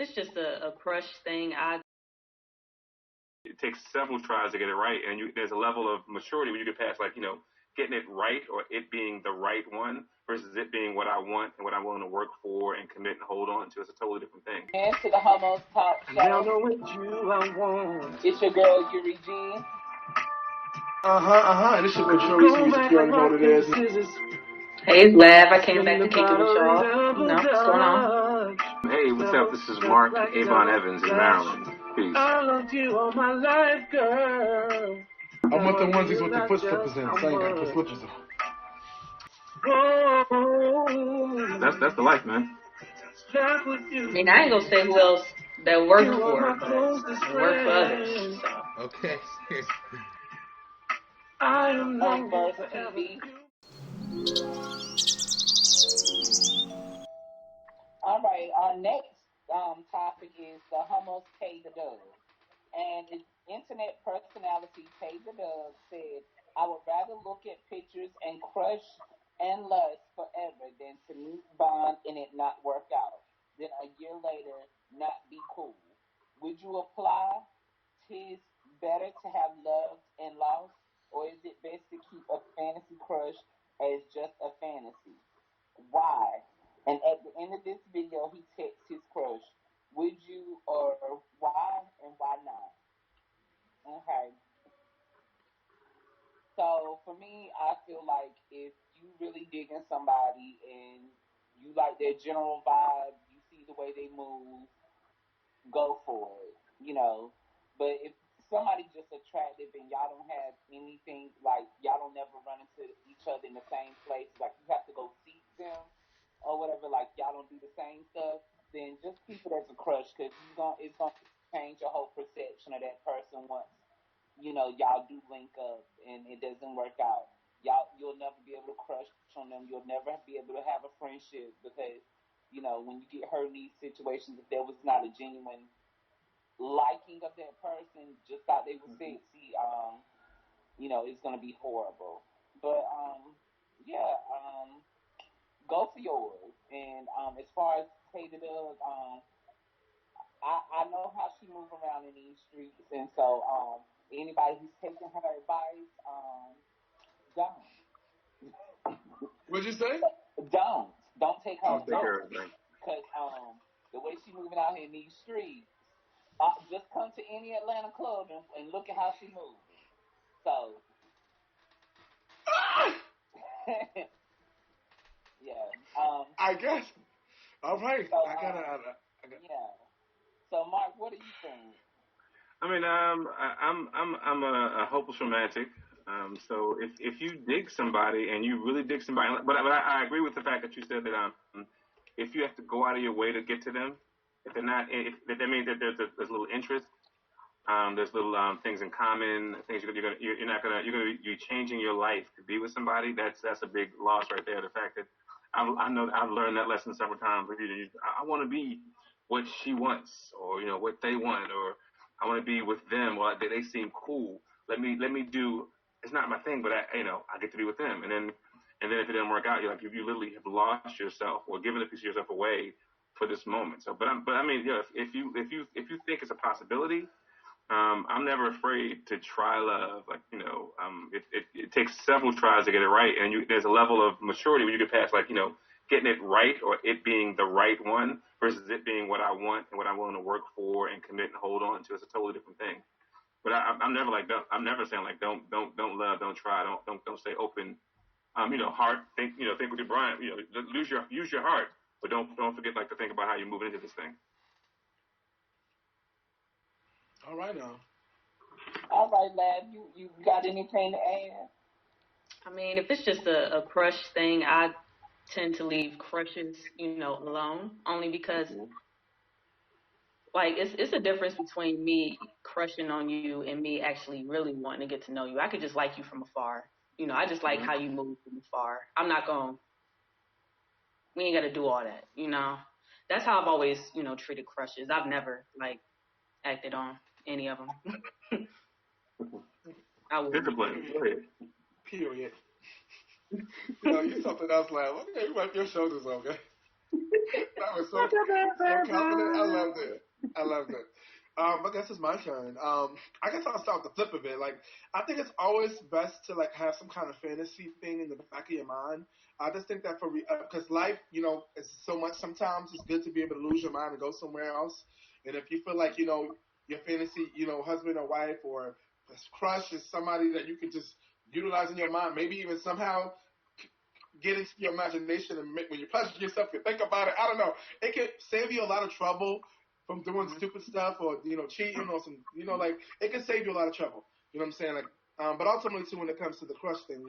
it's just a crush thing, It takes several tries to get it right, and there's a level of maturity when you get past, like, getting it right or it being the right one versus it being what I want and what I'm willing to work for and commit and hold on to. It's a totally different thing. And to the Homos Talk Show. Now know what I want. It's your girl, Yuri G. And it's your mature music. You already know what it is. Hey, it's Lav. I came back to kick it with y'all. What's going on? Hey, what's up? This is Mark Avon Evans in Maryland. Peace. I loved you all my life, girl. I want the onesies with the foot slippers in. So I ain't got to put slippers on. That's the life, man. I mean, I ain't gonna say who else that worked for her, but it worked for others. So. Okay. I am on Verse TV. All right, our next topic is the Homos Pay the Dub. And the internet personality Pay the Dub said, I would rather look at pictures and crush and lust forever than to meet Bond and it not work out, then a year later not be cool. Would you apply? 'Tis better to have loved and lost, or is it best to keep a fantasy crush as just a fantasy? Why? And at the end of this video, he texts his crush. Would you, or why and why not? Okay. So for me, I feel like if you really digging somebody and you like their general vibe, you see the way they move, go for it. But if somebody just attractive and y'all don't have anything, like y'all don't never run into each other in the same place, like you have to go seek them or whatever, like y'all don't do the same stuff, then just keep it as a crush because it's gonna change your whole perception of that person once y'all do link up and it doesn't work out. You'll never be able to crush on them. You'll never be able to have a friendship because when you get hurt in these situations, if there was not a genuine liking of that person, just thought they were sexy, it's gonna be horrible. But yeah, go for yours. And as far as Taylor does, I know how she move around in these streets, and so anybody who's taking her advice, don't. What'd you say? Don't take her advice because the way she moving out here in these streets. Just come to any Atlanta club and look at how she moves. So, yeah. I guess. All right. So, I got. Yeah. So, Mark, what do you think? I mean, I'm a hopeless romantic. So if you dig somebody and you really dig somebody, but I agree with the fact that you said that if you have to go out of your way to get to them, if they're not, if that means that there's little interest, there's little things in common, things you're gonna be changing your life to be with somebody. That's a big loss right there. The fact that I know I've learned that lesson several times. I want to be what she wants, or what they want, or I want to be with them. Well, they seem cool. Let me do. It's not my thing, but I get to be with them. And then if it didn't work out, you're like you literally have lost yourself or given a piece of yourself away for this moment. So, but I mean, if you think it's a possibility, I'm never afraid to try love. Like it takes several tries to get it right, and there's a level of maturity when you get past, like getting it right or it being the right one versus it being what I want and what I'm willing to work for and commit and hold on to. It's a totally different thing. But I'm never like I'm never saying like don't love, don't try, don't stay open. Heart, think with your brain, use your heart, but don't forget like to think about how you're moving into this thing. All right now. All right, lad. You got anything to add? I mean, if it's just a crush thing, I tend to leave crushes, alone, only because, like, it's a difference between me crushing on you and me actually really wanting to get to know you. I could just like you from afar. I just like how you move from afar. We ain't got to do all that, That's how I've always, treated crushes. I've never, like, acted on any of them. I would. Discipline. Period. You're something else, Lam. Okay, you wipe your shoulders, okay? That was so confident. I loved it. I love it. I guess it's my turn. I guess I'll start with the flip of it. Like, I think it's always best to like have some kind of fantasy thing in the back of your mind. I just think that because life, is so much. Sometimes it's good to be able to lose your mind and go somewhere else. And if you feel like your fantasy, husband or wife or crush is somebody that you can just utilize in your mind, maybe even somehow get into your imagination and when you pleasure yourself, you think about it. I don't know. It can save you a lot of trouble from doing stupid stuff or cheating or some like it can save you a lot of trouble. You know what I'm saying? Like, but ultimately too, when it comes to the crush thing,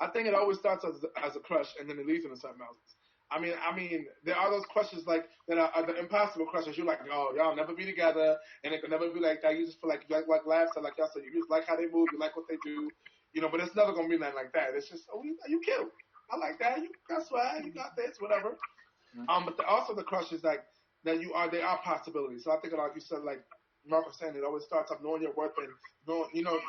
I think it always starts as a crush and then it leads into something else. I mean, there are those crushes like that are the impossible crushes. You're like, oh, y'all never be together, and it can never be like that. You just feel like you like laughs, like y'all said, you just like how they move, you like what they do, But it's never gonna be nothing like that. It's just, oh, you cute. I like that. You got swag. You got this, whatever. But also the crushes like that they are possibilities. So I think like you said, like Mark was saying, it always starts off knowing your worth and knowing,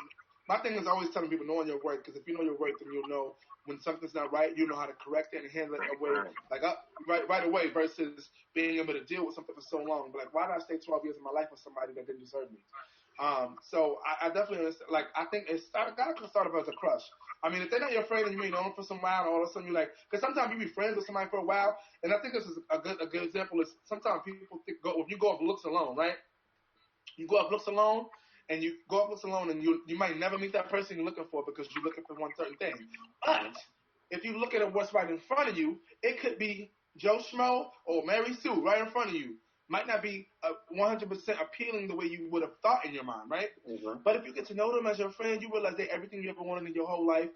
my thing is always telling people knowing your worth, because if you know your worth, then you'll know when something's not right, you know how to correct it and handle it away, like right away, versus being able to deal with something for so long. But like, why did I stay 12 years of my life with somebody that didn't deserve me? So I definitely understand. Like, I think gotta start off as a crush. I mean, if they're not your friend and you ain't known them for some while, and all of a sudden you're like, because sometimes you be friends with somebody for a while, and I think this is a good example is sometimes people if you go off looks alone, right? You go off looks alone, and you go off looks alone, and you might never meet that person you're looking for because you're looking for one certain thing. But if you look at what's right in front of you, it could be Joe Schmo or Mary Sue right in front of you. Might not be 100% appealing the way you would have thought in your mind, right? Mm-hmm. But if you get to know them as your friend, you realize they're everything you ever wanted in your whole life.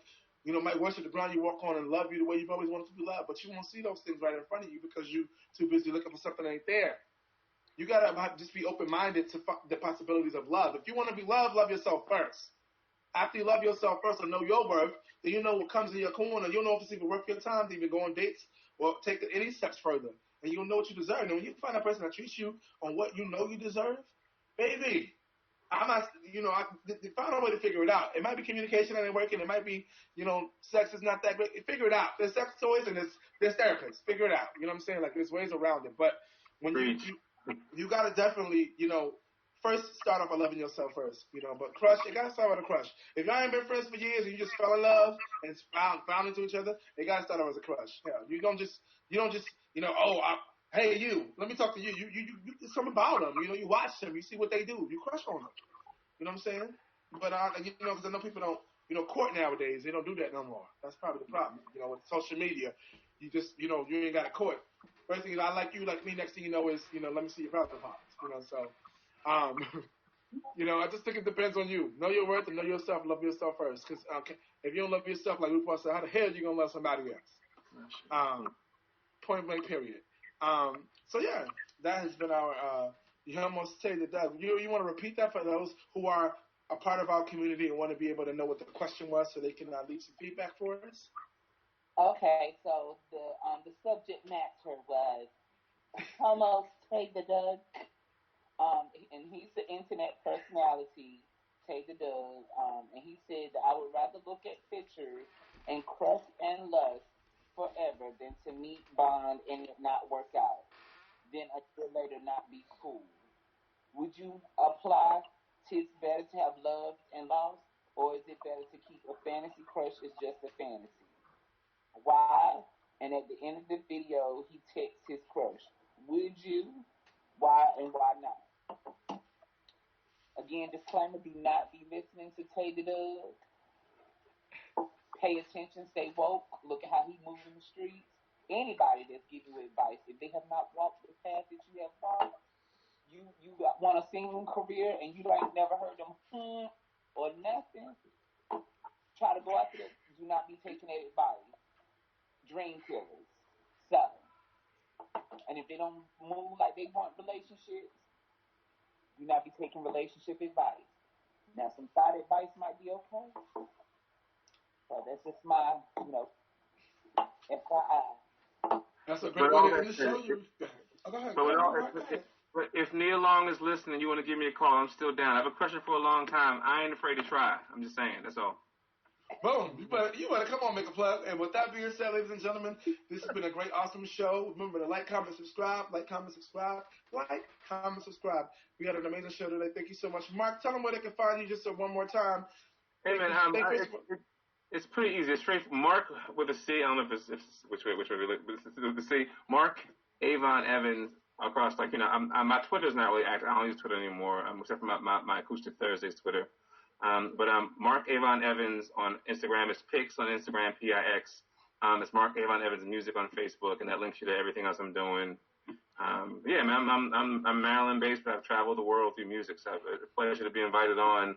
Might worship the ground you walk on and love you the way you've always wanted to be loved. But you won't see those things right in front of you because you're too busy looking for something that ain't there. You gotta just be open-minded to the possibilities of love. If you want to be loved, love yourself first. After you love yourself first and know your worth, then you know what comes in your corner. You'll know if it's even worth your time to even go on dates or take any steps further. And you'll know what you deserve. And when you find a person that treats you on what you know you deserve, baby, I'm not, find a way to figure it out. It might be communication that ain't working. It might be, sex is not that great. Figure it out. There's sex toys and there's therapists. Figure it out. You know what I'm saying? Like, there's ways around it. But when you got to definitely, first start off by loving yourself first, but crush, you got to start with a crush. If y'all ain't been friends for years and you just fell in love and found into each other, it got to start off as a crush. Yeah, you don't just, hey, you, let me talk to you. You there's something about them. You watch them, you see what they do, you crush on them. You know what I'm saying? But, because I know people don't, court nowadays, they don't do that no more. That's probably the problem. With social media, you just, you ain't got a court. First thing is, I like you, like me. Next thing you know is, let me see your private parts. So, I just think it depends on you. Know your worth and know yourself. Love yourself first. Because if you don't love yourself, like RuPaul said, how the hell are you gonna love somebody else? Point blank. Period. So yeah, that has been our. You almost say that. You want to repeat that for those who are a part of our community and want to be able to know what the question was, so they can leave some feedback for us. Okay, so the subject matter was almost Tay the Doug, and he's the internet personality, Tay the Doug, and he said that I would rather look at pictures and crush and lust forever than to meet, bond, and it not work out, then a year later not be cool. Would you apply? Tis better to have loved and lost, or is it better to keep a fantasy crush as just a fantasy? Why? And at the end of the video, he texts his crush. Would you? Why and why not? Again, disclaimer, do not be listening to Tay the Doug. Pay attention, stay woke, look at how he moves in the streets. Anybody that's giving you advice, if they have not walked the path that you have walked, you want a singing career and you ain't never heard them or nothing, try to go after that. Do not be taking that advice. Dream killers. So, and if they don't move like they want relationships, do not be taking relationship advice. Now, some side advice might be okay. So that's just my, FYI. That's a great way to end the show. Go ahead. But if Neil Long is listening, you want to give me a call, I'm still down. I've been crushing for a long time. I ain't afraid to try. I'm just saying. That's all. Boom. You better come on, make a plug. And with that being said, ladies and gentlemen, this has been a great, awesome show. Remember to like, comment, subscribe. Like, comment, subscribe. Like, comment, subscribe. We had an amazing show today. Thank you so much. Mark, tell them where they can find you just one more time. Hey, man, it's pretty easy. It's straight Mark with a C. I don't know if it's which way really, but it's the C. Mark Avon Evans across, like, my Twitter's not really active. I don't use Twitter anymore, except for my Acoustic Thursdays Twitter. But Mark Avon Evans on Instagram. It's Pix on Instagram, Pix. It's Mark Avon Evans Music on Facebook, and that links you to everything else I'm doing. Yeah, man, I'm Maryland based, but I've traveled the world through music, so it's a pleasure to be invited on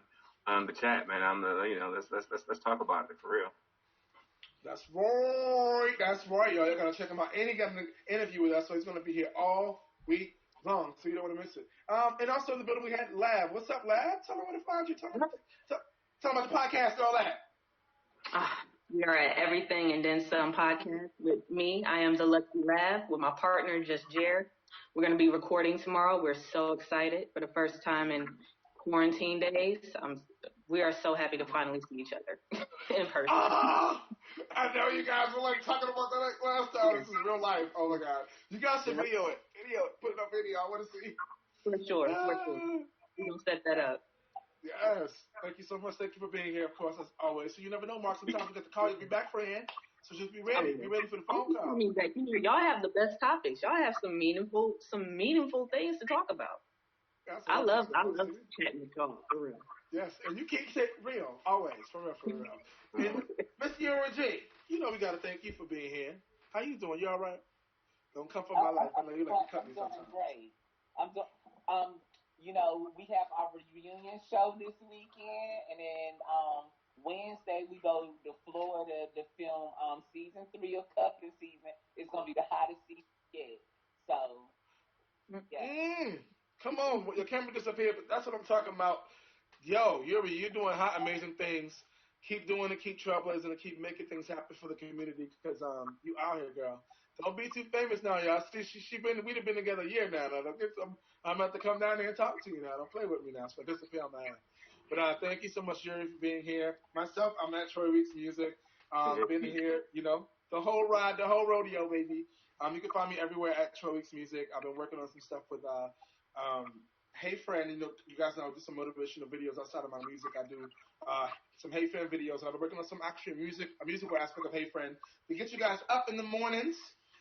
the chat, man. Let's talk about it for real. That's right, y'all. You're gonna check him out. And he got an interview with us, so he's gonna be here all week long, so you don't want to miss it. And also in the building we had Lab. What's up, Lab? Tell them where to find you. Tell them about the podcast and all that. We are at Everything and Then Some podcast with me. I am the Lucky Lab with my partner, Just Jared. We're going to be recording tomorrow. We're so excited for the first time in quarantine days. We are so happy to finally see each other in person. I know you guys were like talking about that like last time. This is real life. Oh my God. You guys should video it. Put it on video. I want to see. For sure. We're going to set that up. Yes. Thank you so much. Thank you for being here, of course, as always. So you never know, Mark. Sometimes we get to call you. Be back, friend. So just be ready. Be ready for the phone call. Y'all have the best topics. Y'all have some meaningful things to talk about. I love chatting with y'all, for real. Yes, and you keep it real, always, for real. And Miss Yura G, we got to thank you for being here. How you doing? You all right? Don't come for my life. I know you like to cut me sometimes. I'm doing great. We have our reunion show this weekend, and then Wednesday we go to Florida to film season 3 of Cuffing Season. It's gonna be the hottest season yet. So, yeah. Come on, your camera disappeared, but that's what I'm talking about. Yo, Yuri, you're doing hot, amazing things. Keep doing it, keep trailblazing, and keep making things happen for the community because you out here, girl. Don't be too famous now, y'all. See, we've been together a year now. I'm about to come down there and talk to you now. Don't play with me now. So disappear on my hand. But thank you so much, Yuri, for being here. Myself, I'm at Troy Weeks Music. Been here, the whole ride, the whole rodeo, baby. You can find me everywhere at Troy Weeks Music. I've been working on some stuff with Hey Friend. You guys know I do some motivational videos outside of my music. I do some Hey Friend videos. I've been working on some actual musical aspect of Hey Friend to get you guys up in the mornings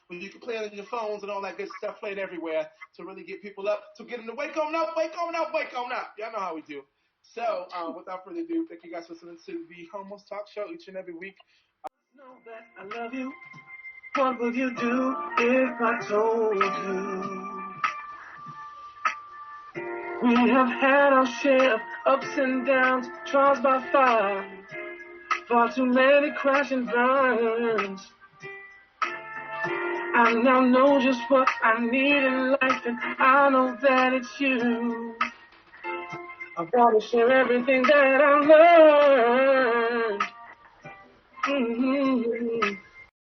when you can play it on your phones and all that good stuff, played everywhere to really get people up, to get them to wake on up. Y'all know how we do. So, without further ado, thank you guys for listening to the Homos Talk Show each and every week. Know that I love you. What would you do if I told you? We have had our share of ups and downs, trials by fire, far too many crashing burns. I now know just what I need in life, and I know that it's you. I want to share everything that I learned.